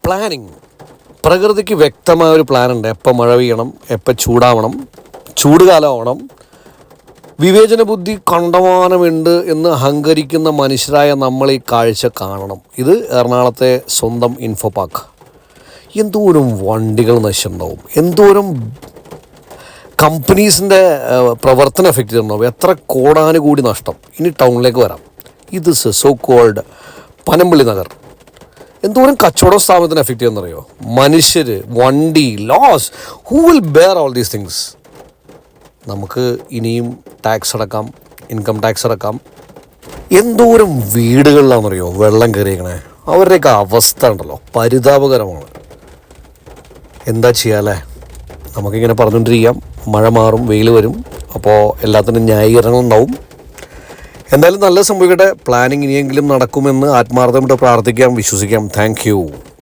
Planning. പ്രകൃതിക്ക് വ്യക്തമായ ഒരു പ്ലാനുണ്ട്. എപ്പോൾ മഴ പെയ്യണം, എപ്പോൾ ചൂടാവണം, ചൂടുകാലമാവണം. വിവേചന ബുദ്ധി കണ്ടമാനമുണ്ട് എന്ന് അഹങ്കരിക്കുന്ന മനുഷ്യരായ നമ്മൾ ഈ കാഴ്ച കാണണം. ഇത് എറണാകുളത്തെ സ്വന്തം ഇൻഫോ പാർക്ക്. എന്തോരം വണ്ടികൾ നശിച്ചിട്ടുണ്ടാവും, എന്തോരം കമ്പനീസിൻ്റെ പ്രവർത്തനം എഫക്റ്റ് ചെയ്തിട്ടുണ്ടാവും, എത്ര കോടാനുകൂടി നഷ്ടം. ഇനി ടൗണിലേക്ക് വരാം. ഇത് സോ കോൾഡ് പനമ്പള്ളി നഗർ. എന്തോരം കച്ചവട സ്ഥാപനത്തിന് എഫക്റ്റ് ചെയ്യുന്നറിയോ? മനുഷ്യർ, വണ്ടി, loss. Who will bear all these things? നമുക്ക് ഇനിയും ടാക്സ് അടക്കാം, ഇൻകം ടാക്സ് അടക്കാം. എന്തോരം വീടുകളിലാണെന്നറിയോ വെള്ളം കയറിയേക്കണേ? അവരുടെയൊക്കെ അവസ്ഥ ഉണ്ടല്ലോ, പരിതാപകരമാണ്. എന്താ ചെയ്യാല്ലേ? നമുക്കിങ്ങനെ പറഞ്ഞുകൊണ്ടിരിക്കാം. മഴ മാറും, വെയിൽ വരും. അപ്പോൾ എല്ലാത്തിനും ന്യായീകരണങ്ങളുണ്ടാവും. എന്തായാലും നല്ല സംഭവിക്കട്ടെ. പ്ലാനിങ് ഇനിയെങ്കിലും നടക്കുമെന്ന് ആത്മാർത്ഥമായിട്ട് പ്രാർത്ഥിക്കാം, വിശ്വസിക്കാം. Thank you.